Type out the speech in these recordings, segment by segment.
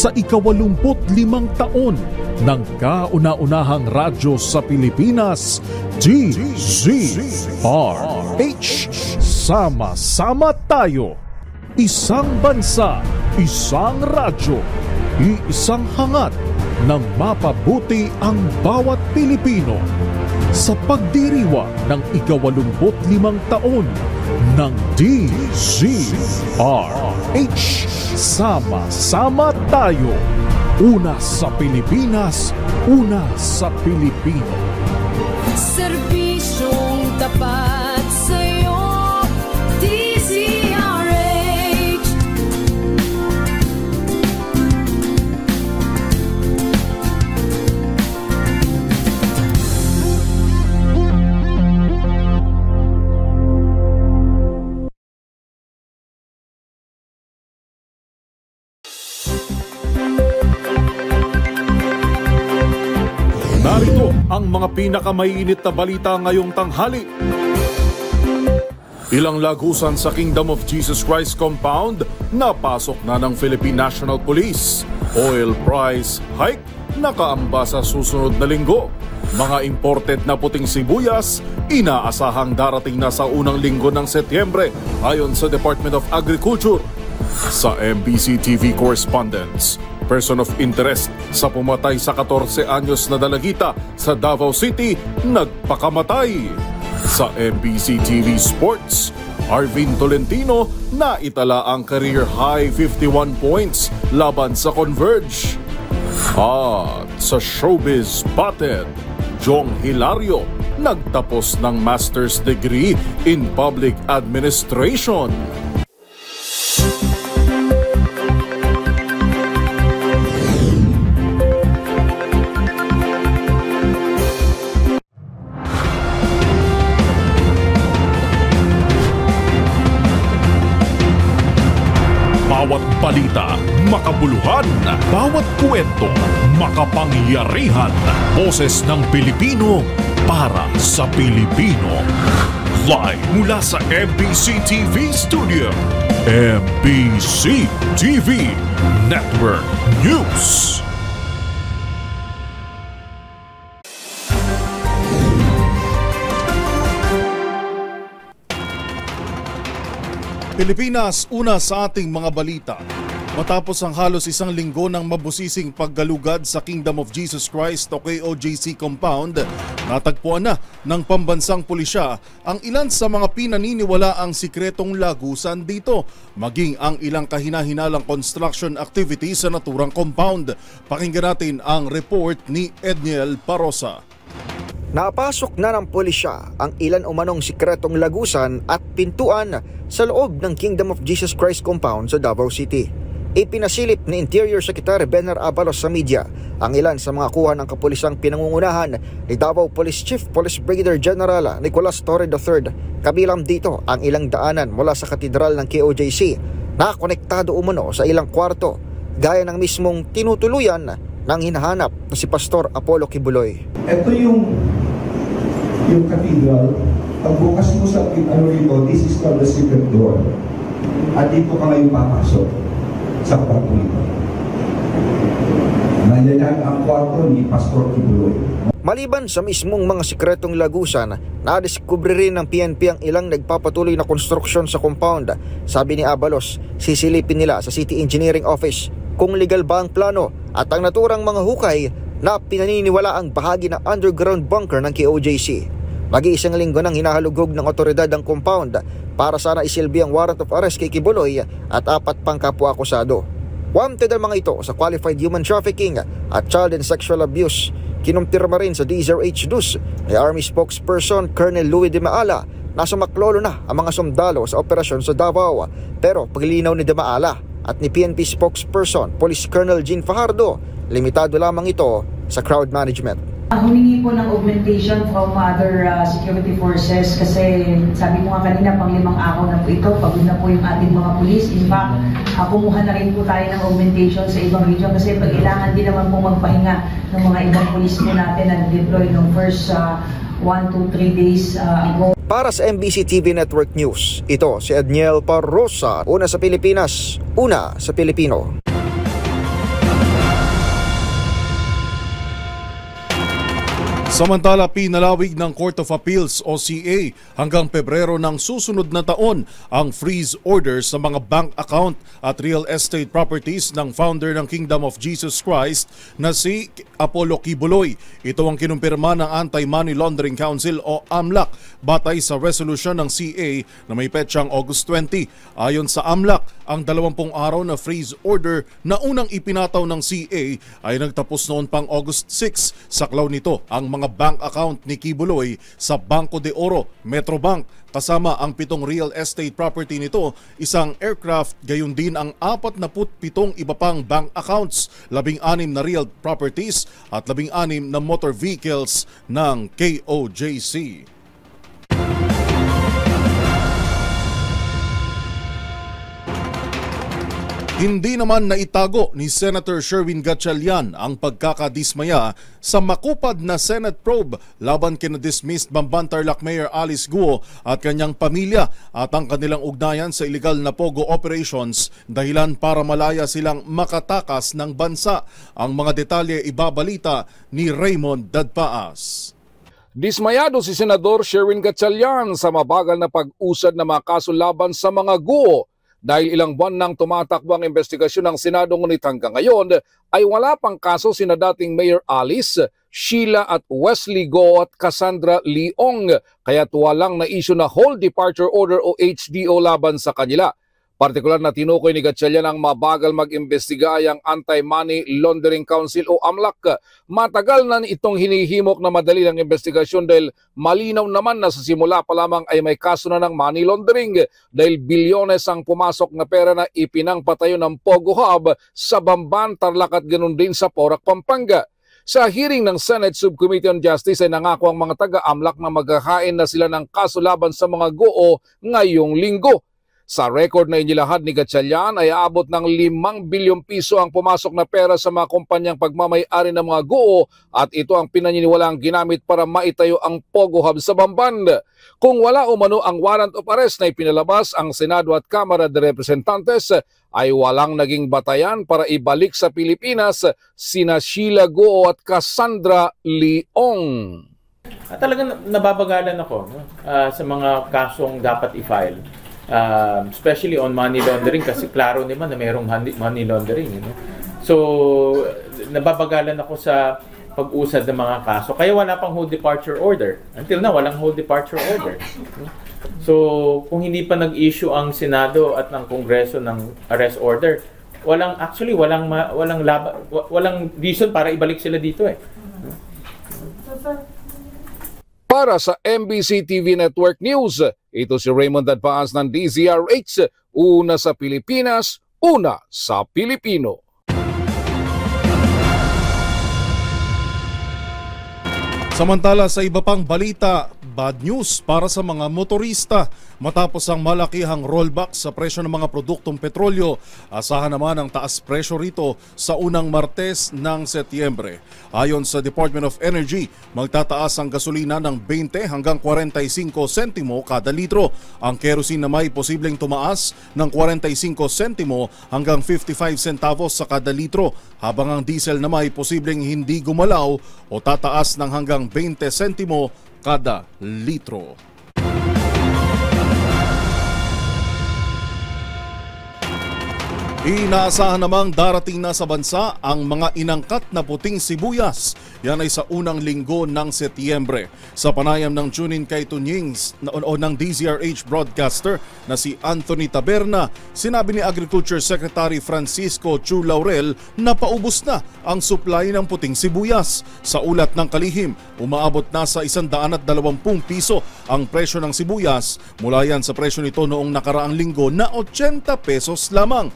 sa 85 taon ng kauna-unahang radyo sa Pilipinas, DZRH. Sama-sama tayo. Isang bansa, isang radyo, iisang hangat ng mapabuti ang bawat Pilipino sa pagdiriwang ng 85 taon ng DZRH. Sama-sama tayo. Una sa Pilipinas, una sa Pilipino. Serbisyong tapat sa'yo, DZRH. Narito ang mga pinakamainit na balita ngayong tanghali. Ilang lagusan sa Kingdom of Jesus Christ compound napasok na ng Philippine National Police. Oil price hike nakaamba sa susunod na linggo. Mga imported na puting sibuyas inaasahang darating na sa unang linggo ng Setyembre ayon sa Department of Agriculture. Sa MBC TV correspondents, person of interest sa pumatay sa 14 anyos na dalagita sa Davao City nagpakamatay. Sa MBC TV Sports, Arvin Tolentino na itala ang career high 51 points laban sa Converge. At sa Showbiz Batted, Jong Hilario nagtapos ng master's degree in public administration. Bawat balita, makabuluhan. Bawat kwento, makapangyarihan. Boses ng Pilipino para sa Pilipino. Live mula sa MBC TV Studio. MBC TV Network News. Pilipinas, una sa ating mga balita. Matapos ang halos isang linggo ng mabusising paggalugad sa Kingdom of Jesus Christ o KOJC compound, natagpuan na ng pambansang pulisya ang ilan sa mga pinaniniwalaang sikretong lagusan dito, maging ang ilang kahina-hinalang construction activities sa naturang compound. Pakinggan natin ang report ni Edniel Parosa. Napasok na ng pulisya ang ilan umanong sikretong lagusan at pintuan sa loob ng Kingdom of Jesus Christ compound sa Davao City. Ipinasilip ni Interior Secretary Benar Abalos sa media ang ilan sa mga kuha ng kapulisang pinangungunahan ni Davao Police Chief Police Brigadier General Nicolas Torre III. Kabilang dito ang ilang daanan mula sa katedral ng KOJC na konektado umano sa ilang kwarto, gaya ng mismong tinutuluyan ng hinahanap na si Pastor Apollo Kibuloy. Ito yung cathedral. Pagbukas mo sa rito, this is called the secret door. At dito ka ngayon papasok sa kwarto nito. Nandiyan ang kwarto ni Pastor Kibuloy. Maliban sa mismong mga sikretong lagusan, nadiskubre rin ng PNP ang ilang nagpapatuloy na konstruksyon sa compound. Sabi ni Abalos, sisilipin nila sa City Engineering Office kung legal ba ang plano at ang naturang mga hukay na pinaniniwala ang bahagi ng underground bunker ng KOJC. Mag-iisang linggo nang hinahalugog ng otoridad ang compound para sana isilbi ang warrant of arrest kay Kibuloy at 4 pang kapwa-akusado. Wanted ang mga ito sa qualified human trafficking at child and sexual abuse. Kinumpirma rin sa DZRH News ni Army spokesperson Colonel Louis de Maala na sumaklolo na ang mga sundalo sa operasyon sa Davao. Pero paglinaw ni de Maala at ni PNP spokesperson Police Colonel Jean Fajardo, limitado lamang ito sa crowd management. Humingi po ng augmentation from other security forces kasi sabi mo nga kanina pang 5 araw na po ito, pagod na po yung ating mga police. In fact, kumuha na rin po tayo ng augmentation sa ibang region kasi kailangan din naman po magpahinga ng mga ibang police po natin na deploy ng first 1 to 3 days ago. Para sa MBC TV Network News, ito si Edniel Parosa, una sa Pilipinas, una sa Pilipino. Samantala, pinalawig ng Court of Appeals o CA hanggang Pebrero ng susunod na taon ang freeze order sa mga bank account at real estate properties ng founder ng Kingdom of Jesus Christ na si Apollo Quiboloy. Ito ang kinumpirma ng Anti-Money Laundering Council o AMLAC batay sa resolution ng CA na may petsang August 20. Ayon sa AMLAC, ang 20 araw na freeze order na unang ipinataw ng CA ay nagtapos noon pang August 6. Saklaw nito ang mga bank account ni Quiboloy sa Banco de Oro, Metrobank, kasama ang 7 real estate property nito, isang aircraft, gayon din ang 47 iba pang bank accounts, 16 na real properties at 16 na motor vehicles ng KOJC. Hindi naman naitago ni Senator Sherwin Gatchalian ang pagkakadismaya sa makupad na Senate probe laban kina dismissed Bamban Tarlac Mayor Alice Guo at kanyang pamilya at ang kanilang ugnayan sa illegal na pogo operations dahilan para malaya silang makatakas ng bansa. Ang mga detalye ibabalita ni Raymond Dadpaas. Dismayado si Senador Sherwin Gatchalian sa mabagal na pag-usad ng mga kaso laban sa mga Guo. Dahil ilang buwan nang tumatakbo ang investigasyon ng Senado, ngunit hanggang ngayon ay wala pang kaso sina dating Mayor Alice, Sheila at Wesley Guo at Cassandra Leong, kaya't walang na-issue na Hold Departure Order o HDO laban sa kanila. Partikular na tinukoy ni Gatchalian ang mabagal mag-imbestiga ay ang Anti-Money Laundering Council o AMLAC. Matagal na itong hinihimok na madali ng investigasyon dahil malinaw naman na sa simula pa lamang ay may kaso na ng money laundering dahil bilyones ang pumasok na pera na ipinangpatayo ng Pogo Hub sa Bamban, Tarlac at ganoon din sa Porac, Pampanga. Sa hearing ng Senate Subcommittee on Justice ay nangako ang mga taga-AMLAC na maghahain na sila ng kaso laban sa mga Guo ngayong linggo. Sa record na inilahad ni Gatchalian ay aabot ng 5 bilyong piso ang pumasok na pera sa mga kumpanyang pagmamay-ari ng mga Guo at ito ang pinaniniwalaang ginamit para maitayo ang Pogo Hub sa Bamban. Kung wala umano ang warrant of arrest na ipinalabas ang Senado at Kamara de Representantes ay walang naging batayan para ibalik sa Pilipinas sina Sheila Guo at Cassandra Leong. Talagang nababagalan ako sa mga kasong dapat i-file. Especially on money laundering kasi klaro naman na mayroong money laundering. So, nababagalan ako sa pag-usad ng mga kaso. Kaya wala pang hold departure order. Until now, walang hold departure order. So, kung hindi pa nag-issue ang Senado at ng Kongreso ng arrest order, walang reason para ibalik sila dito eh. Para sa MBC TV Network News, ito si Raymond Dadpaas ng DZRH, una sa Pilipinas, una sa Pilipino. Samantala sa iba pang balita, bad news para sa mga motorista. Matapos ang malakihang rollback sa presyo ng mga produktong petrolyo, asahan naman ang taas presyo rito sa unang Martes ng Setyembre. Ayon sa Department of Energy, magtataas ang gasolina ng 20 hanggang 45 sentimo kada litro. Ang kerosene na may posibleng tumaas ng 45 sentimo hanggang 55 centavos sa kada litro, habang ang diesel na may posibleng hindi gumalaw o tataas ng hanggang 20 sentimo kada litro. Inaasahan namang darating na sa bansa ang mga inangkat na puting sibuyas. Yan ay sa unang linggo ng Setyembre. Sa panayam ng tune-in kay Tunyings o ng DZRH broadcaster na si Anthony Taberna, sinabi ni Agriculture Secretary Francisco Chu Laurel na paubos na ang supply ng puting sibuyas. Sa ulat ng kalihim, umaabot na sa 120 piso ang presyo ng sibuyas. Mula yan sa presyo nito noong nakaraang linggo na 80 pesos lamang.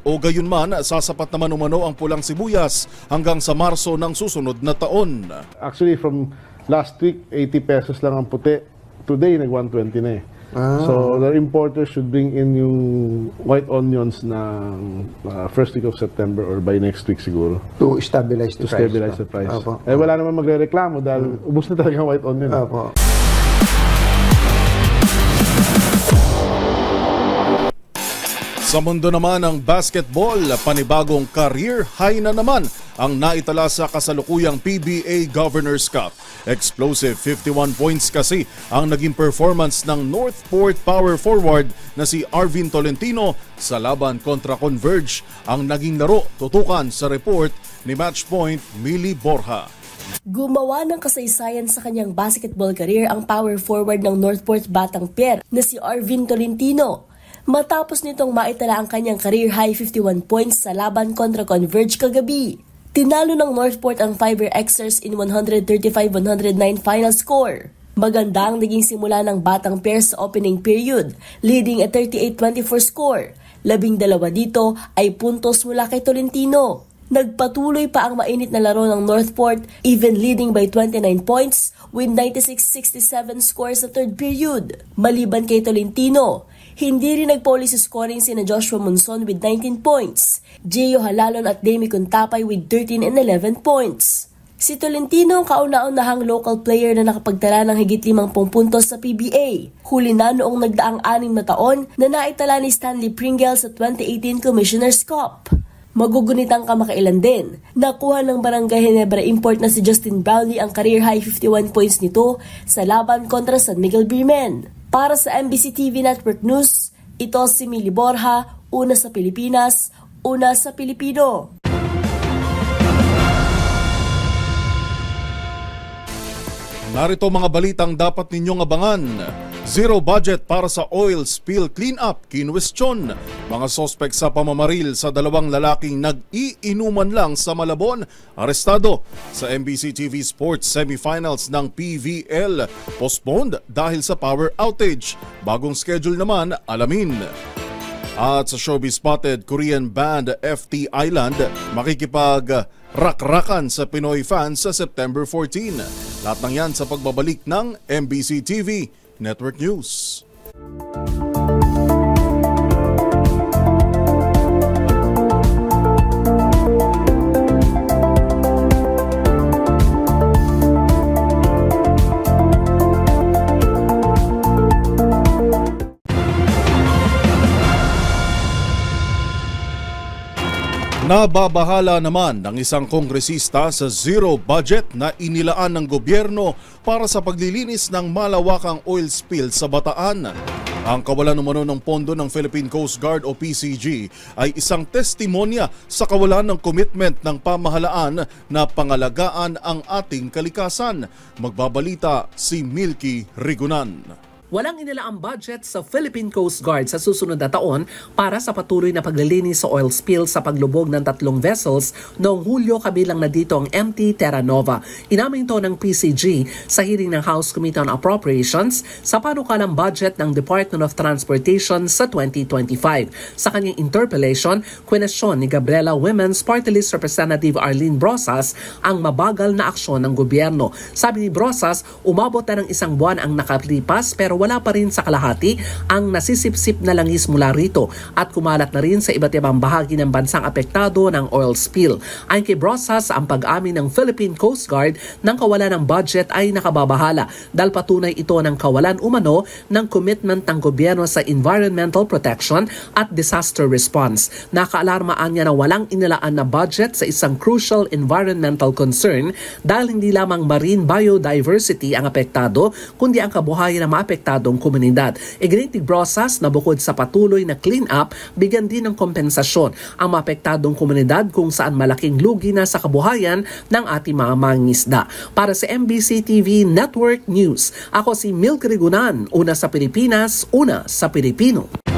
O gayon man, sasapat naman umano ang pulang sibuyas hanggang sa Marso ng susunod na taon. Actually, from last week, 80 pesos lang ang puti. Today, nag-120 na eh. So, the importers should bring in yung white onions ng first week of September or by next week siguro. To stabilize the price. To stabilize the price. Apo. Eh, wala naman magre-reklamo dahil ubos na talaga ang white onion. Apo. Sa mundo naman ng basketball, panibagong career high na naman ang naitala sa kasalukuyang PBA Governors Cup. Explosive 51 points kasi ang naging performance ng Northport power forward na si Arvin Tolentino sa laban kontra Converge. Ang naging laro tutukan sa report ni Matchpoint Millie Borja. Gumawa ng kasaysayan sa kanyang basketball career ang power forward ng Northport Batang Pier na si Arvin Tolentino. Matapos nitong maitala ang kanyang career high 51 points sa laban kontra Converge kagabi. Tinalo ng Northport ang Fiber Xers in 135-109 final score. Maganda ang naging simula ng Batang Pier sa opening period, leading a 38-24 score. 12 dito ay puntos mula kay Tolentino. Nagpatuloy pa ang mainit na laro ng Northport, even leading by 29 points with 96-67 scores sa third period. Maliban kay Tolentino, hindi rin nagpoli sa scoring sina Joshua Monson with 19 points, Gio Halalon at Demi Contapay with 13 and 11 points. Si Tolentino ang kauna-unahang local player na nakapagtala ng higit 50 puntos sa PBA. Huli na noong nagdaang 6 na taon na naitala ni Stanley Pringle sa 2018 Commissioner's Cup. Magugunitang kamakailan din. Nakuha ng Barangay Ginebra import na si Justin Brownlee ang career high 51 points nito sa laban kontra San Miguel Beermen. Para sa MBC TV Network News, ito si Millie Borja, una sa Pilipinas, una sa Pilipino. Narito mga balitang dapat ninyong abangan. Zero budget para sa oil spill cleanup, kinwestiyon. Mga sospek sa pamamaril sa dalawang lalaking nag-iinuman lang sa Malabon, arestado. Sa MBC TV Sports semifinals ng PVL, postponed dahil sa power outage. Bagong schedule naman, alamin. At sa showbiz spotted, Korean band FT Island makikipag-rakrakan sa Pinoy fans sa September 14. Lahat ng yan sa pagbabalik ng MBC TV Network News. Nababahala naman ng isang kongresista sa zero budget na inilaan ng gobyerno para sa paglilinis ng malawakang oil spill sa Bataan. Ang kawalan umano ng pondo ng Philippine Coast Guard o PCG ay isang testimonya sa kawalan ng commitment ng pamahalaan na pangalagaan ang ating kalikasan. Magbabalita si Milky Rigunan. Walang inilaang budget sa Philippine Coast Guard sa susunod na taon para sa patuloy na paglilinis sa oil spill sa paglubog ng 3 vessels noong Hulyo, kabilang na dito ang MT Terra Nova. Inamin ito ng PCG sa hearing ng House Committee on Appropriations sa panukalang budget ng Department of Transportation sa 2025. Sa kanyang interpellation, kwenestyon ni Gabriela Women's Party List Representative Arlene Brosas ang mabagal na aksyon ng gobyerno. Sabi ni Brosas, umabot na ng 1 buwan ang nakalipas pero wala pa rin sa kalahati ang nasisipsip na langis mula rito at kumalat na rin sa iba't ibang bahagi ng bansang apektado ng oil spill. Ayon kay Brosas, ang pag-amin ng Philippine Coast Guard ng kawalan ng budget ay nakababahala dahil patunay ito ng kawalan umano ng commitment ng gobyerno sa environmental protection at disaster response. Nakaalarmaan niya na walang inilaan na budget sa isang crucial environmental concern dahil hindi lamang marine biodiversity ang apektado kundi ang kabuhayan ng maapektado komunidad. Iginitig Brosas na bukod sa patuloy na clean up, bigyan din ng kompensasyon ang maapektadong komunidad kung saan malaking lugi na sa kabuhayan ng ating mga mangingisda. Para sa MBC TV Network News, ako si Milky Rigunan, una sa Pilipinas, una sa Pilipino.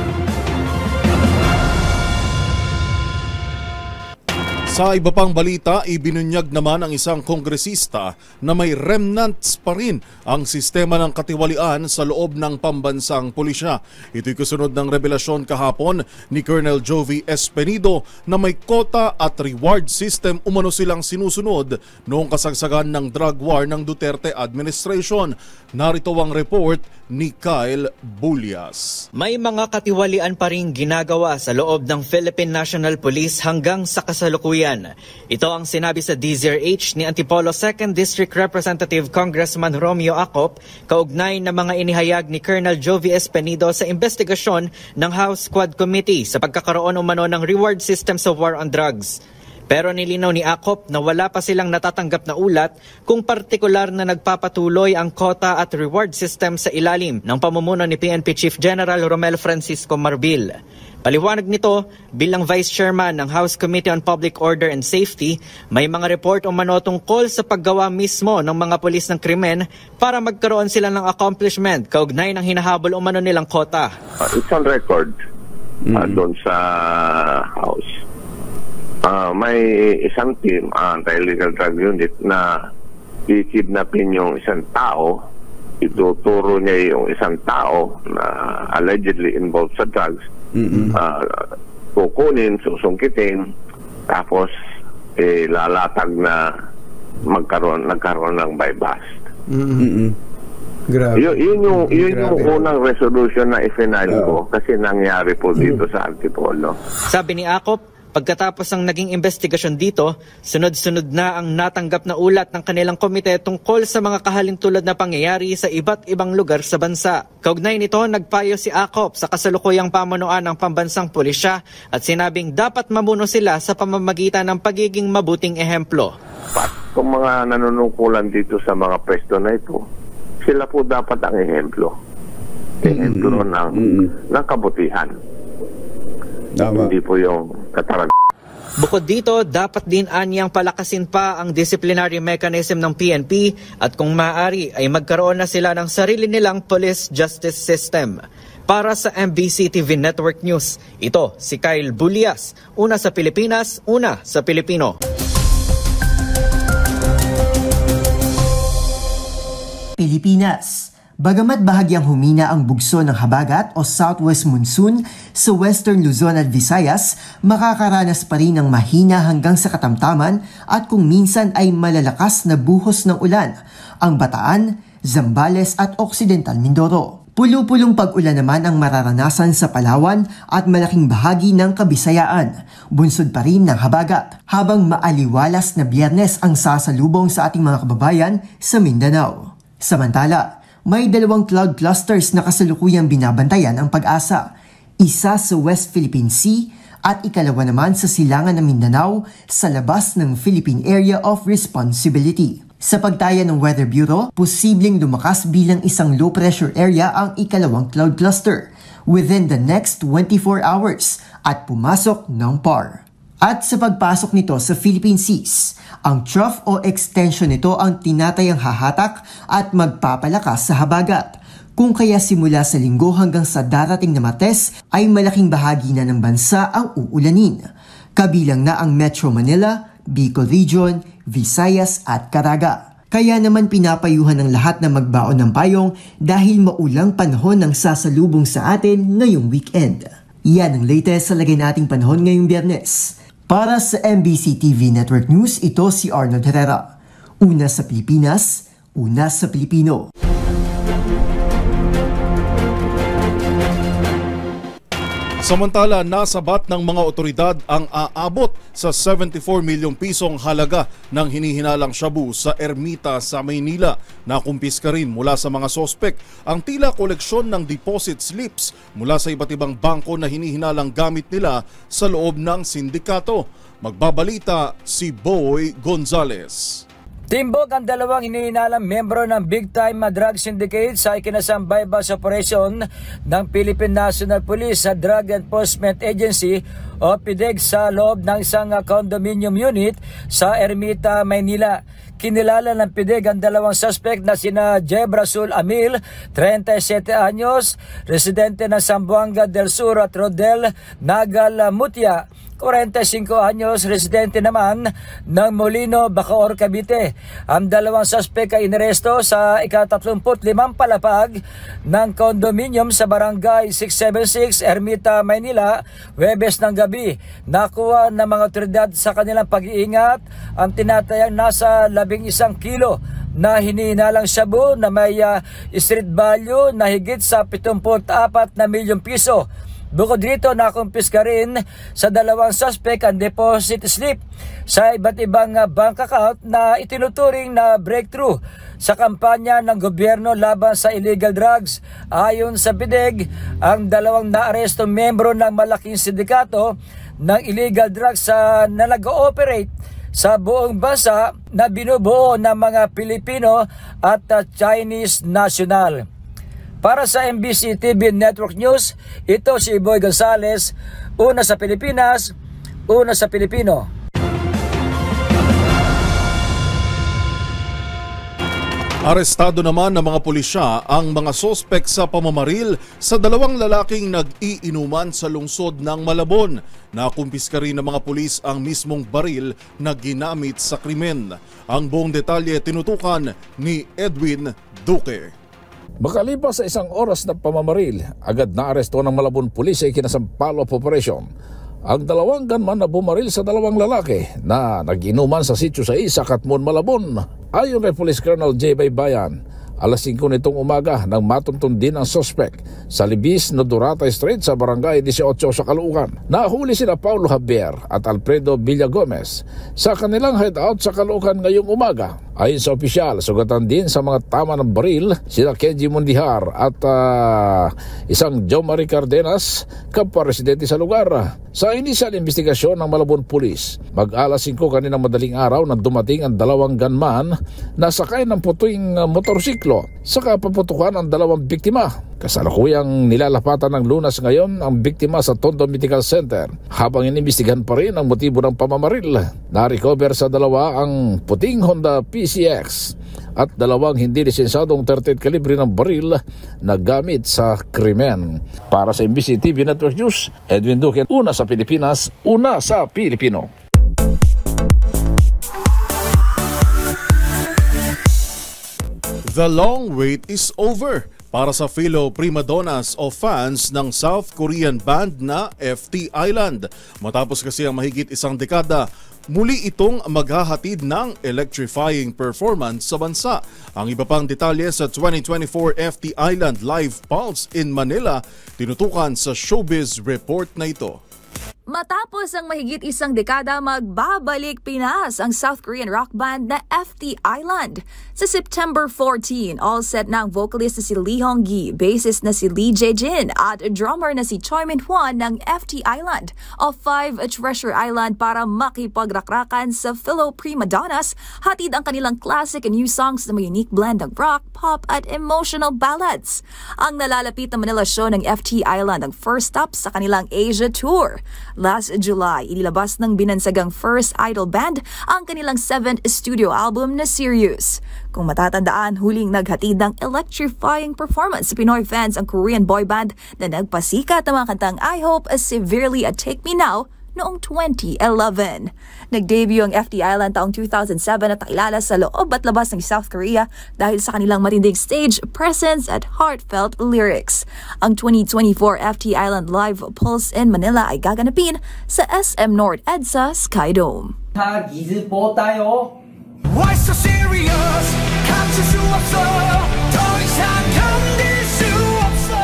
Sa iba pang balita, ibinunyag naman ang isang kongresista na may remnants pa rin ang sistema ng katiwalian sa loob ng pambansang pulisya. Ito'y kasunod ng revelasyon kahapon ni Colonel Jovi Espenido na may quota at reward system umano silang sinusunod noong kasagsagan ng drug war ng Duterte administration. Narito ang report ni Kyle Bulias. May mga katiwalian pa rin ginagawa sa loob ng Philippine National Police hanggang sa kasalukuyan. bayan. Ito ang sinabi sa DZRH ni Antipolo 2nd District Representative Congressman Romeo Acop kaugnay ng mga inihayag ni Colonel Jovi Espenido sa investigasyon ng House Quad Committee sa pagkakaroon umano ng reward system sa war on drugs. Pero nilinaw ni Acop na wala pa silang natatanggap na ulat kung partikular na nagpapatuloy ang quota at reward system sa ilalim ng pamumuno ni PNP Chief General Romel Francisco Marbil. Paliwanag nito, bilang Vice Chairman ng House Committee on Public Order and Safety, may mga report umano tungkol sa paggawa mismo ng mga pulis ng krimen para magkaroon sila ng accomplishment kaugnay ng hinahabol umano nilang quota. It's on record doon sa House. May isang team, anti-illegal drug unit, na i-kidnapin yung isang tao, ituturo niya yung isang tao na allegedly involved sa drugs, kukunin, susungkitin, tapos lalatag na nagkaroon ng bypass. Grabe. Yun yung unang resolution na i-final ko kasi nangyari po dito sa Antipolo. Sabi ni Acop, pagkatapos ng naging investigasyon dito, sunod-sunod na ang natanggap na ulat ng kanilang komite tungkol sa mga kahalintulad na pangyayari sa iba't ibang lugar sa bansa. Kaugnay nito, nagpayo si Acop sa kasalukuyang pamunuan ng pambansang pulisya at sinabing dapat mamuno sila sa pamamagitan ng pagiging mabuting ehemplo. Kung mga nanunungkulan dito sa mga pwesto na ito, sila po dapat ang ehemplo. Ehemplo ng kabutihan. Hindi po yung katarag. Bukod dito, dapat din anyang palakasin pa ang disciplinary mechanism ng PNP at kung maaari ay magkaroon na sila ng sarili nilang police justice system. Para sa MBC TV Network News, ito si Kyle Bulias, una sa Pilipinas, una sa Pilipino. Pilipinas. Bagamat bahagyang humina ang bugso ng habagat o southwest monsoon sa western Luzon at Visayas, makakaranas pa rin ng mahina hanggang sa katamtaman at kung minsan ay malalakas na buhos ng ulan ang Bataan, Zambales at Occidental Mindoro. Pulo-pulong pag-ulan naman ang mararanasan sa Palawan at malaking bahagi ng Kabisayaan. Bunsod pa rin ng habagat habang maaliwalas na Biyernes ang sasalubong sa ating mga kababayan sa Mindanao. Samantala, may dalawang cloud clusters na kasalukuyang binabantayan ang Pag-asa. Isa sa West Philippine Sea at ikalawa naman sa silangan ng Mindanao sa labas ng Philippine Area of Responsibility. Sa pagtaya ng Weather Bureau, posibleng lumakas bilang isang low pressure area ang ikalawang cloud cluster within the next 24 hours at pumasok ng PAR. At sa pagpasok nito sa Philippine Seas, ang trough o extension nito ang tinatayang hahatak at magpapalakas sa habagat. Kung kaya simula sa Linggo hanggang sa darating na Martes ay malaking bahagi na ng bansa ang uulanin. Kabilang na ang Metro Manila, Bicol Region, Visayas at Caraga. Kaya naman pinapayuhan ng lahat na magbaon ng payong dahil maulang panahon ang sasalubong sa atin ngayong weekend. Yan ang latest sa lagay nating panahon ngayong Biyernes. Para sa MBC TV Network News, ito si Arnold Herrera. Una sa Pilipinas, una sa Pilipino. Samantala, nasabat ng mga otoridad ang aabot sa 74 milyong pisong halaga ng hinihinalang shabu sa Ermita sa Maynila. Nakumpiska rin mula sa mga sospek ang tila koleksyon ng deposit slips mula sa iba't ibang bangko na hinihinalang gamit nila sa loob ng sindikato. Magbabalita si Boy Gonzales. Timbog ang dalawang hinihinalang membro ng big-time drug syndicate sa ikinasang bypass operation ng Philippine National Police sa Drug Enforcement Agency o PDEG sa loob ng isang condominium unit sa Ermita, Maynila. Kinilala ng PDEG ang dalawang suspect na sina Jebrasul Amil, 37 anyos, residente ng Zamboanga del Sur at Rodel Nagal Mutia, 45 anyos, residente naman ng Molino, Bacoor, Cavite. Ang dalawang suspect ay inaresto sa ika-35 palapag ng condominium sa barangay 676, Ermita, Maynila, Huwebes ng gabi. Nakuha ng mga otoridad sa kanilang pag-iingat ang tinatayang nasa 11 kilo na hinihinalang shabu na may street value na higit sa 74 na milyong piso. Bukod dito, nakumpiska rin sa 2 suspect ang deposit slip sa iba't ibang bank account na itinuturing na breakthrough sa kampanya ng gobyerno laban sa illegal drugs. Ayon sa PIDEG, ang 2 naarestong membro ng malaking sindikato ng illegal drugs na nag-ooperate sa buong bansa na binubuo ng mga Pilipino at Chinese national. Para sa MBC TV Network News, ito si Boy Gonzales, una sa Pilipinas, una sa Pilipino. Arestado naman ng mga pulisya ang mga sospek sa pamamaril sa 2 lalaking nag-iinuman sa lungsod ng Malabon. Nakumpiska rin ng mga pulis ang mismong baril na ginamit sa krimen. Ang buong detalye tinutukan ni Edwin Duque. Makalipas sa 1 oras na pamamaril, agad na aresto ng Malabon Police ay kinasampalo of operation ang 2 gunman na bumaril sa 2 lalaki na nag-inuman sa sitio sa Katmon, Malabon. Ayon kay Police Colonel J. Baybayan, alas 5 nitong umaga nang matuntun din ang suspect sa Libis Nodorata Street sa Barangay 18 sa Caloocan. Nahuli sila Paulo Javier at Alfredo Villagomez sa kanilang hideout sa Caloocan ngayong umaga. Ayon sa opisyal, sugatan din sa mga tama ng baril sila Kenji Mundihar at isang John Marie Cardenas, kapwa-residente sa lugar. Sa inisyal investigasyon ng Malabon Police, mag-alas 5 kaninang madaling araw nang dumating ang 2 gunman na sakay ng puting motorsiklo saka paputukan ang 2 biktima. Kasalukuyang nilalapatan ng Lunas ngayon ang biktima sa Tondo Medical Center habang inimbestigahan pa rin ang motibo ng pamamaril. Na-recover sa 2 ang puting Honda PCX at 2 hindi lisensyadong 38 kalibre ng baril na gamit sa krimen. Para sa MBC TV Network News, Edwin Duque, una sa Pilipinas, una sa Pilipino. The long wait is over para sa fellow prima donnas o fans ng South Korean band na FT Island. Matapos kasi ang mahigit 1 dekada, muli itong maghahatid ng electrifying performance sa bansa. Ang iba pang detalye sa 2024 FT Island Live Pulse in Manila, tinutukan sa Showbiz Report na ito. Matapos ang mahigit 1 dekada, magbabalik Pinas ang South Korean rock band na FT Island. Sa September 14, all set na ang vocalist na si Lee Hong-gi, bassist na si Lee Jae-jin at drummer na si Choi Min-hwan ng FT Island o 5 Treasure Island para makipagrakrakan sa fellow prima donnas. Hatid ang kanilang classic and new songs na may unique blend ng rock, pop at emotional ballads. Ang nalalapit na Manila show ng FT Island ang first stop sa kanilang Asia tour. Last July, inilabas ng binansagang First Idol Band ang kanilang 7th studio album na Sirius. Kung matatandaan, huling naghatid ng electrifying performance sa Pinoy fans ang Korean boy band na nagpasikat ng mga kantang I Hope, Severely at Take Me Now noong 2011. Nag-debut ang FT Island taong 2007 at nakilala sa loob at labas ng South Korea dahil sa kanilang matinding stage presence at heartfelt lyrics. Ang 2024 FT Island Live Pulse in Manila ay gaganapin sa SM North EDSA Skydome. 기즈 보다요. Why so serious? 감출 수 없어. 더 이상 견딜 수 없어.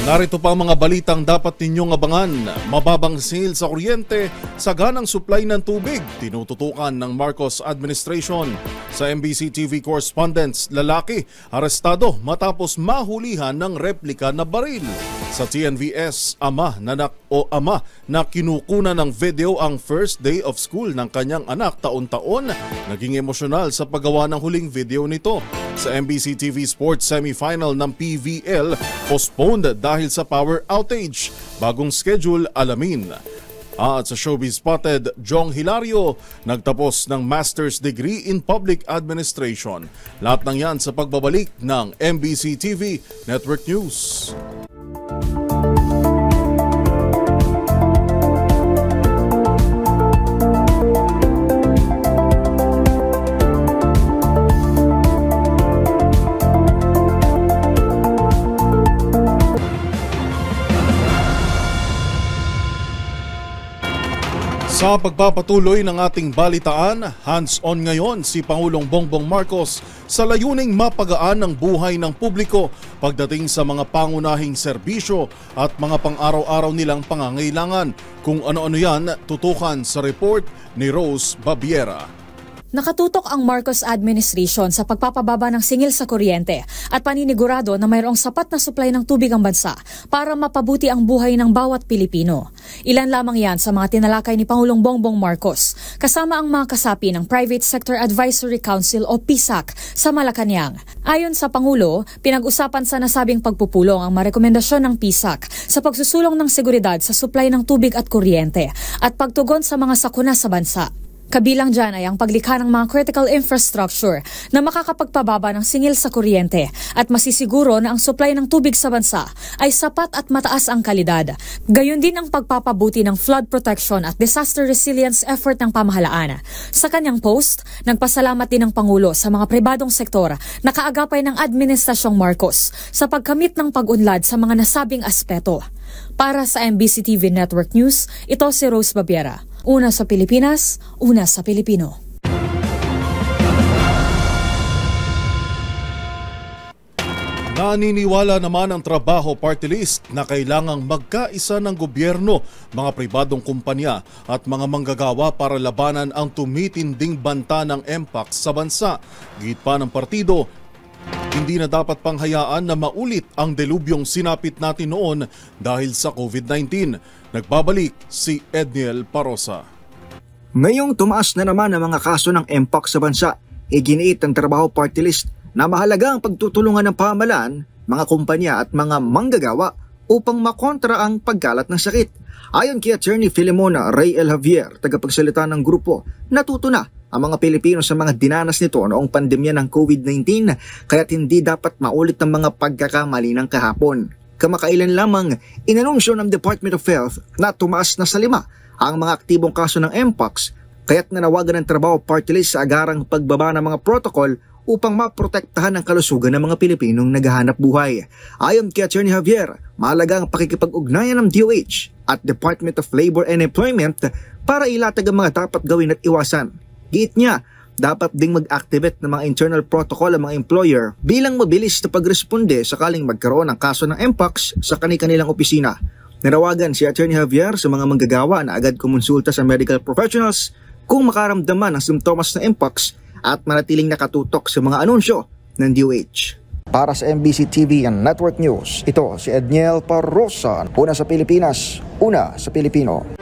Narito pa ang mga balitang dapat ninyong abangan. Mababang sale sa kuryente, saganang supply ng tubig, tinututukan ng Marcos administration. Sa MBC TV correspondents, lalaki arestado matapos mahulihan ng replika na baril. Sa TNVS, ama na kinukuna ng video ang first day of school ng kanyang anak taon-taon, naging emosyonal sa paggawa ng huling video nito. Sa MBC TV Sports semifinal ng PVL, postponed dahil sa power outage. Bagong schedule, alamin. At sa Showbiz Spotted, Jong Hilario nagtapos ng Master's Degree in Public Administration. Lahat ng yan sa pagbabalik ng MBC TV Network News. Sa pagpapatuloy ng ating balitaan, hands-on ngayon si Pangulong Bongbong Marcos sa layuning mapagaan ang buhay ng publiko pagdating sa mga pangunahing serbisyo at mga pang-araw-araw nilang pangangailangan. Kung ano-ano yan, tutukan sa report ni Rose Babiera. Nakatutok ang Marcos administration sa pagpapababa ng singil sa kuryente at paninigurado na mayroong sapat na supply ng tubig ang bansa para mapabuti ang buhay ng bawat Pilipino. Ilan lamang yan sa mga tinalakay ni Pangulong Bongbong Marcos kasama ang mga kasapi ng Private Sector Advisory Council o PSAC sa Malacanang. Ayon sa Pangulo, pinag-usapan sa nasabing pagpupulong ang mga rekomendasyon ng PSAC sa pagsusulong ng seguridad sa supply ng tubig at kuryente at pagtugon sa mga sakuna sa bansa. Kabilang dyan ay ang paglikha ng mga critical infrastructure na makakapagpababa ng singil sa kuryente at masisiguro na ang supply ng tubig sa bansa ay sapat at mataas ang kalidad. Gayon din ang pagpapabuti ng flood protection at disaster resilience effort ng pamahalaan. Sa kanyang post, nagpasalamat din ang Pangulo sa mga pribadong sektor na kaagapay ng Administrasyong Marcos sa pagkamit ng pag-unlad sa mga nasabing aspeto. Para sa MBC TV Network News, ito si Rose Babiera. Una sa Pilipinas, una sa Pilipino. Naniniwala naman ang Trabaho Party List na kailangang magkaisa ng gobyerno, mga pribadong kumpanya at mga manggagawa para labanan ang tumitinding banta ng MPAX sa bansa. Git pa ng partido, hindi na dapat panghayaan na maulit ang delubyong sinapit natin noon dahil sa COVID-19. Nagbabalik si Edniel Parosa. Ngayong tumaas na naman ang mga kaso ng MPOX sa bansa, iginiit ang Trabaho Party List na mahalaga ang pagtutulungan ng pamahalaan, mga kumpanya at mga manggagawa upang makontra ang pagkalat ng sakit. Ayon kay Attorney Filimona Ray L. Javier, tagapagsalita ng grupo, natuto na ang mga Pilipino sa mga dinanas nito noong pandemya ng COVID-19 kaya't hindi dapat maulit ang mga pagkakamali ng kahapon. Kamakailan lamang, inanunsyo ng Department of Health na tumaas na sa 5 ang mga aktibong kaso ng MPOX kaya't nanawagan ng Trabaho Party List sa agarang pagbaba ng mga protocol upang maprotektahan ang kalusugan ng mga Pilipinong naghahanap buhay. Ayon kay Attorney Javier, mahalaga ang pakikipag-ugnayan ng DOH at Department of Labor and Employment para ilatag ang mga dapat gawin at iwasan. Giit niya, dapat ding mag-activate ng mga internal protocol ang mga employer bilang mabilis na pagresponde sakaling magkaroon ng kaso ng MPOX sa kanilang opisina. Nanawagan si Attorney Javier sa mga manggagawa na agad kumonsulta sa medical professionals kung makaramdaman ng simptomas ng MPOX at manatiling nakatutok sa mga anunsyo ng DOH. Para sa MBC TV and Network News, ito si Edniel Parosa. Una sa Pilipinas, una sa Pilipino.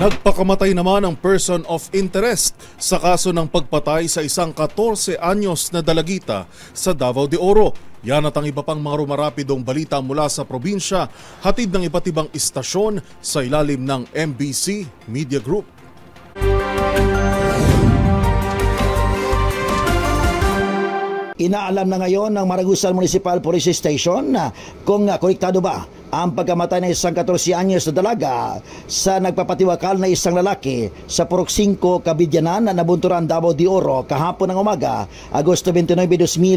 Nagpakamatay naman ang person of interest sa kaso ng pagpatay sa isang 14 anyos na dalagita sa Davao de Oro. Yan at ang iba pang mga rumarapidong balita mula sa probinsya, hatid ng iba't ibang istasyon sa ilalim ng MBC Media Group. Inaalam na ngayon ng Maragusan Municipal Police Station kung konektado ba ang pagkamatay ng isang 14 anyos na dalaga sa nagpapatiwakal na isang lalaki sa Purok 5, Kabidyanan na Nabunturan, Davao de Oro kahapon ng umaga, Agosto 29,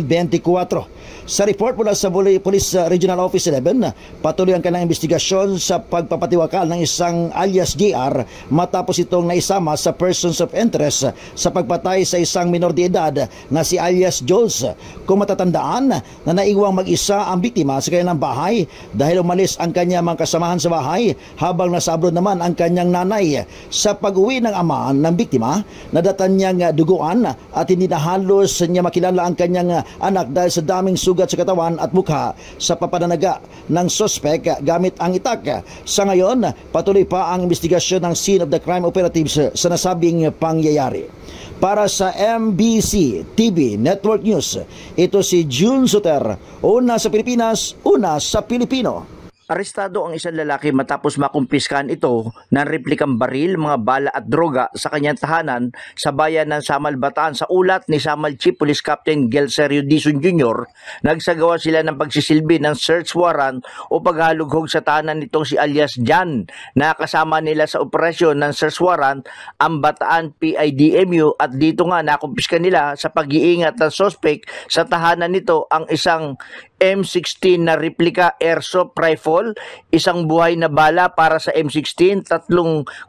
2024. Sa report mula sa Police Regional Office 11, patuloy ang kanilang investigasyon sa pagpapatiwakal ng isang alias JR matapos itong naisama sa persons of interest sa pagpatay sa isang minor de edad na si alias Jules. Kung matatandaan na naiwang mag-isa ang biktima sa kanilang bahay dahil umalis ang kanyang mga kasamahan sa bahay habang nasa abroad naman ang kanyang nanay. Sa pag-uwi ng ama ng biktima, nadatan niyang duguan at hindi na halos niya makilala ang kanyang anak dahil sa daming sugat sa katawan at mukha sa papananaga ng suspect gamit ang itak. Sa ngayon, patuloy pa ang investigasyon ng scene of the crime operatives sa nasabing pangyayari. Para sa MBC TV Network News, ito si June Soter, una sa Pilipinas, una sa Pilipino. Arestado ang isang lalaki matapos makumpiskan ito ng replikang baril, mga bala at droga sa kanyang tahanan sa bayan ng Samal, Bataan. Sa ulat ni Samal Chief Police Captain Gelserio Dizon Jr., nagsagawa sila ng pagsisilbi ng search warrant o paghalughog sa tahanan nitong si alias Jan, na kasama nila sa operasyon ng search warrant ang Bataan PIDMU, at dito nga nakumpiskan nila sa pag-iingat ng suspect sa tahanan nito ang isang M16 na replika airsoft rifle, isang buhay na bala para sa M16, 3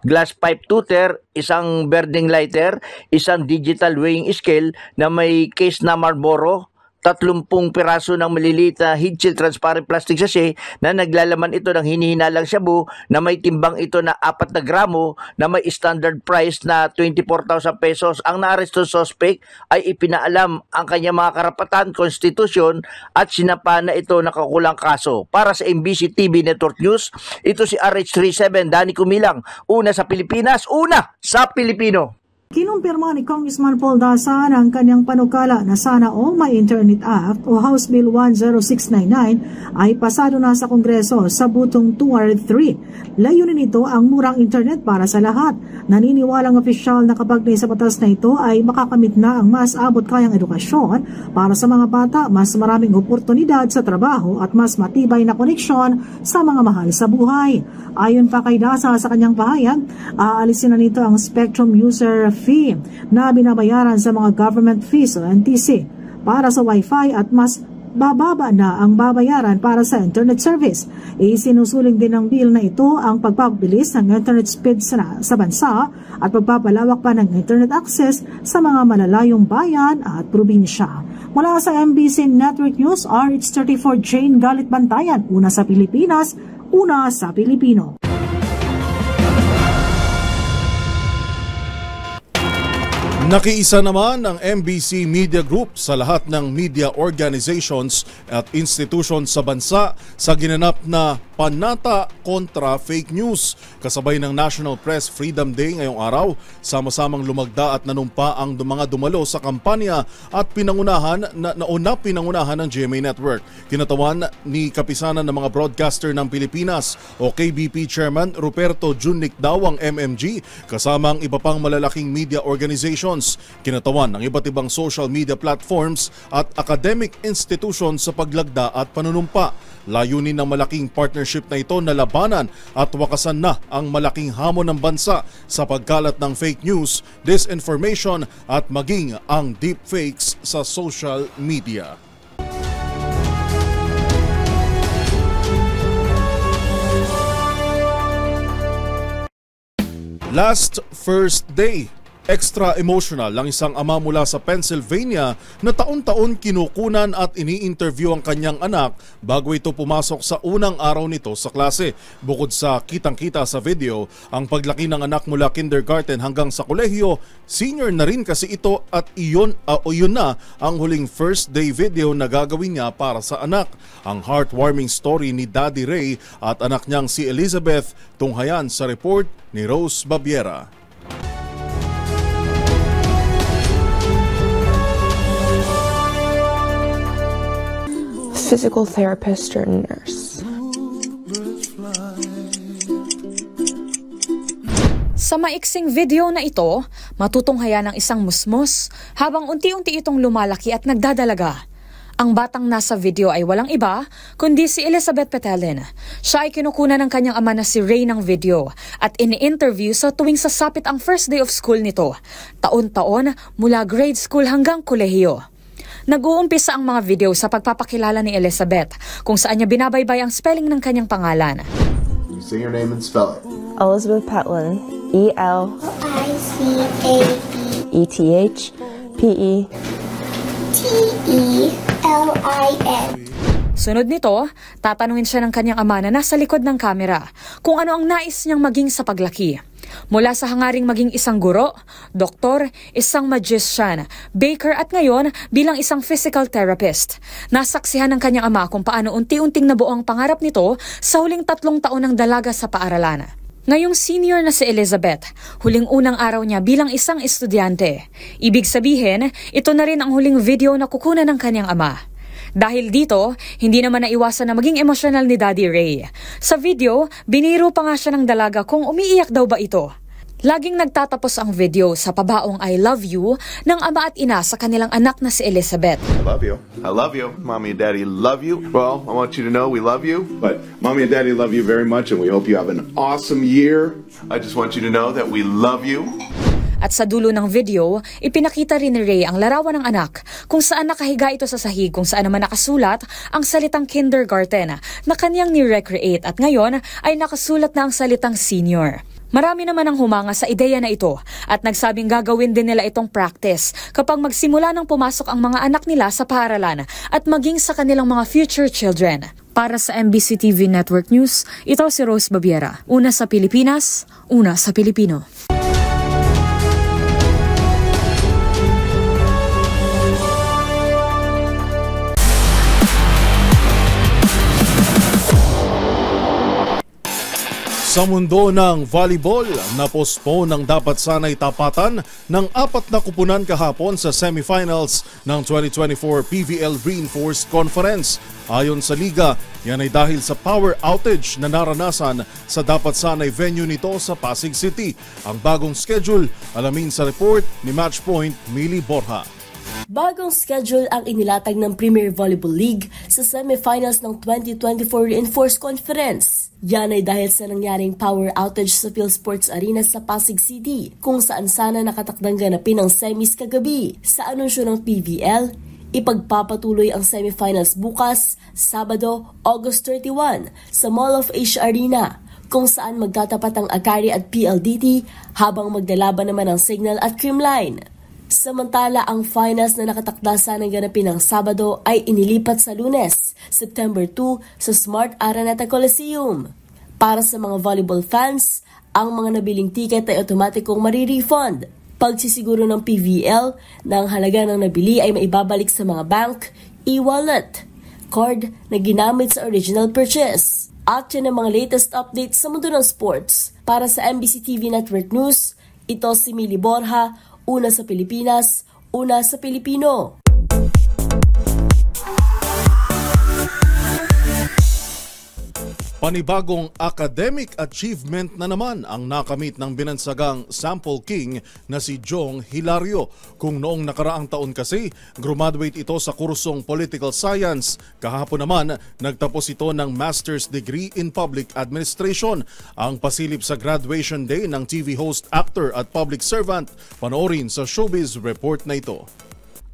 glass pipe tutor, isang burning lighter, isang digital weighing scale na may case na Marlboro, 30 piraso ng maliliit na heat shield transparent plastic sachet na naglalaman ito ng hinihinalang shabu na may timbang ito na 4 na gramo na may standard price na 24,000 pesos. Ang naaresto suspect ay ipinaalam ang kanyang mga karapatan, konstitusyon at sinapa na ito nakakulang kaso. Para sa MBC TV Network News, ito si RH37 Danny Kumilang, una sa Pilipinas, una sa Pilipino. Kinumpirma ni Congressman Paul Dasan ang kanyang panukala na sana all may Internet Act o House Bill 10699 ay pasado na sa Kongreso sa butong 203. Layunin nito ang murang internet para sa lahat. Naniniwalang opisyal na kapag sa batas na ito ay makakamit na ang mas abot kayang edukasyon para sa mga bata, mas maraming oportunidad sa trabaho at mas matibay na koneksyon sa mga mahal sa buhay. Ayon pa kay Dasan sa kanyang pahayag, aalisin na nito ang Spectrum User Fee na binabayaran sa mga government fees o NTC para sa Wi-Fi at mas bababa na ang babayaran para sa internet service. Isinusuling din ng bill na ito ang pagpapabilis ng internet speed sa bansa at pagpapalawak pa ng internet access sa mga malalayong bayan at probinsya. Mula sa MBC Network News, RH34 Jane Galit Bantayan, una sa Pilipinas, una sa Pilipino. Nakiisa naman ang MBC Media Group sa lahat ng media organizations at institutions sa bansa sa ginanap na Panata kontra Fake News. Kasabay ng National Press Freedom Day ngayong araw, sama-samang lumagda at nanumpa ang mga dumalo sa kampanya at pinangunahan ng GMA Network. Kinatawan ni Kapisanan ng mga Broadcaster ng Pilipinas o KBP Chairman Ruperto Junlic Dawang MMG kasama ang iba pang malalaking media organizations. Kinatawan ng iba't ibang social media platforms at academic institutions sa paglagda at panunumpa. Layunin ng malaking partnership na ito na labanan at wakasan na ang malaking hamon ng bansa sa pagkalat ng fake news, disinformation at maging ang deepfakes sa social media. Last First Day. Extra emotional lang isang ama mula sa Pennsylvania na taon-taon kinukunan at ini-interview ang kanyang anak bago ito pumasok sa unang araw nito sa klase. Bukod sa kitang-kita sa video, ang paglaki ng anak mula kindergarten hanggang sa kolehiyo, senior na rin kasi ito at iyon na ang huling first day video na gagawin niya para sa anak. Ang heartwarming story ni Daddy Ray at anak niyang si Elizabeth, tunghayan sa report ni Rose Babiera. Physical therapist or nurse. Sa maiksing video na ito, matutunghayan ng isang musmos habang unti-unti itong lumalaki at nagdadalaga. Ang batang nasa video ay walang iba kundi si Elizabeth Petelin. Siya ay kinukunan ng kanyang ama na si Ray ng video at ini-interview sa tuwing sasapit ang first day of school nito, taon-taon mula grade school hanggang kolehiyo. Nag-uumpisa ang mga video sa pagpapakilala ni Elizabeth kung saan niya binabaybay ang spelling ng kanyang pangalan. Say your name and spell it. Elizabeth Petelin. E-L-I-C-A-B-E-T-E-L-I-N. Sunod nito, tatanungin siya ng kanyang ama na nasa likod ng kamera kung ano ang nais niyang maging sa paglaki. Mula sa hangaring maging isang guro, doktor, isang magician, baker at ngayon bilang isang physical therapist. Nasaksihan ng kanyang ama kung paano unti-unting nabuo ang pangarap nito sa huling 3 taon ng dalaga sa paaralan. Ngayong senior na si Elizabeth, huling unang araw niya bilang isang estudyante. Ibig sabihin, ito na rin ang huling video na kukunan ng kanyang ama. Dahil dito, hindi naman naiwasan na maging emosyonal ni Daddy Ray. Sa video, biniro pa nga siya ng dalaga kung umiiyak daw ba ito. Laging nagtatapos ang video sa pabaong I love you ng ama at ina sa kanilang anak na si Elizabeth. I love you. I love you. Mommy and Daddy love you. Well, I want you to know we love you, but Mommy and Daddy love you very much and we hope you have an awesome year. I just want you to know that we love you. At sa dulo ng video, ipinakita rin ni Ray ang larawan ng anak kung saan nakahiga ito sa sahig kung saan naman nakasulat ang salitang kindergarten na kanyang ni-recreate at ngayon ay nakasulat na ang salitang senior. Marami naman ang humanga sa ideya na ito at nagsabing gagawin din nila itong practice kapag magsimula nang pumasok ang mga anak nila sa paaralan at maging sa kanilang mga future children. Para sa MBC TV Network News, ito si Rose Babiera. Una sa Pilipinas, una sa Pilipino. Sa mundo ng volleyball, na-postpone ang dapat sana'y tapatan ng 4 na kupunan kahapon sa semifinals ng 2024 PVL Reinforced Conference. Ayon sa liga, yan ay dahil sa power outage na naranasan sa dapat sana'y venue nito sa Pasig City. Ang bagong schedule, alamin sa report ni Matchpoint Mili Borja. Bagong schedule ang inilatag ng Premier Volleyball League sa semifinals ng 2024 Reinforced Conference. Yan ay dahil sa nangyaring power outage sa PhilSports Arena sa Pasig City, kung saan sana nakatakdang ganapin ang semis kagabi. Sa anunsyo ng PVL, ipagpapatuloy ang semifinals bukas, Sabado, August 31, sa Mall of Asia Arena, kung saan magtatapat ang Akari at PLDT habang magdalaban naman ang Signal at Creamline. Samantala, ang finals na nakatakda sanang ganapin ng Sabado ay inilipat sa Lunes, September 2 sa Smart Araneta Coliseum. Para sa mga volleyball fans, ang mga nabiling ticket ay otomatikong marirefund. Pagsisiguro ng PVL na ang halaga ng nabili ay maibabalik sa mga bank, e-wallet, card na ginamit sa original purchase. At yan ang mga latest updates sa mundo ng sports. Para sa MBC TV Network News, ito si Mili Borja. Una sa Pilipinas, una sa Pilipino. Panibagong academic achievement na naman ang nakamit ng binansagang Sample King na si Jong Hilario. Kung noong nakaraang taon kasi, graduate ito sa kursong Political Science. Kahapon naman, nagtapos ito ng Master's Degree in Public Administration. Ang pasilip sa graduation day ng TV host, actor at public servant. Panoorin sa Showbiz Report na ito.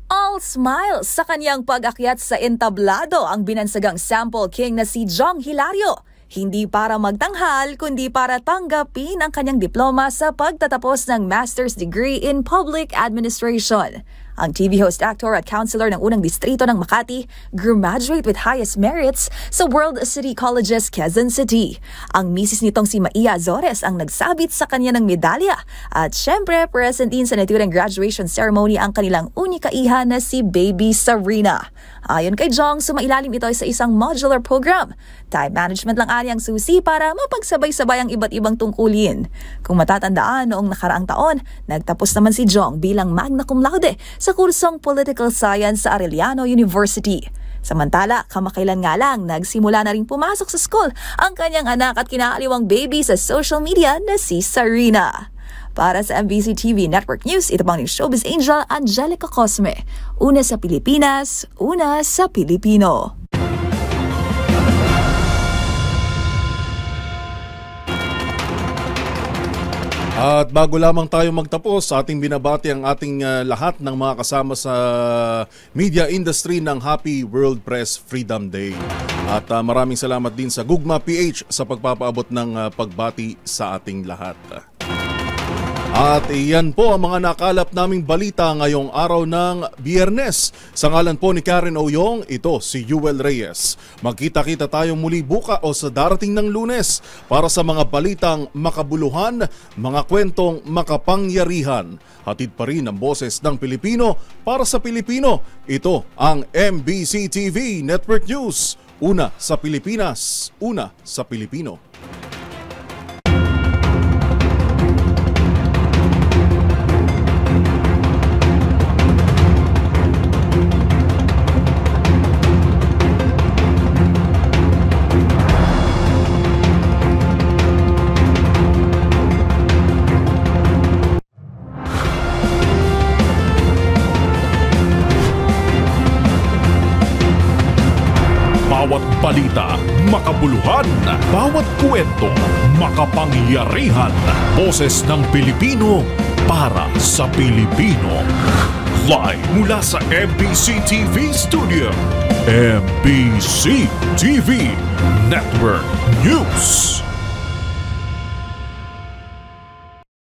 All smiles sa kanyang pag-akyat sa entablado ang binansagang Sample King na si Jong Hilario. Hindi para magtanghal, kundi para tanggapin ang kanyang diploma sa pagtatapos ng Master's Degree in Public Administration. Ang TV host, actor at councilor ng unang distrito ng Makati, graduate with highest merits sa World City Colleges, Quezon City. Ang misis nitong si Maia Azores ang nagsabit sa kanya ng medalya. At syempre, present din sa naturang graduation ceremony ang kanilang unika iha na si Baby Sarina. Ayon kay Jong, sumailalim ito sa isang modular program. Time management lang ani ang susi para mapagsabay-sabay ang iba't ibang tungkulin. Kung matatandaan, noong nakaraang taon, nagtapos naman si Jong bilang magna cum laude sa kursong Political Science sa Arellano University. Samantala, kamakailan nga lang, nagsimula na rin pumasok sa school ang kanyang anak at kinaaliwang baby sa social media na si Sarina. Para sa MBC TV Network News, ito pang ni Showbiz Angel Angelica Cosme. Una sa Pilipinas, una sa Pilipino. At bago lamang tayo magtapos, ating binabati ang ating lahat ng mga kasama sa media industry ng Happy World Press Freedom Day. At maraming salamat din sa Gugma PH sa pagpapaabot ng pagbati sa ating lahat. At iyan po ang mga nakalap naming balita ngayong araw ng Biyernes. Sa ngalan po ni Karen Oyong, ito si Yuel Reyes. Magkita-kita tayo muli buka o sa darating ng Lunes para sa mga balitang makabuluhan, mga kwentong makapangyarihan. Hatid pa rin ang boses ng Pilipino para sa Pilipino. Ito ang MBC TV Network News. Una sa Pilipinas, una sa Pilipino. Bawat balita, makabuluhan. Bawat kwento, makapangyarihan. Boses ng Pilipino para sa Pilipino. Live mula sa MBC TV Studio. MBC TV Network News.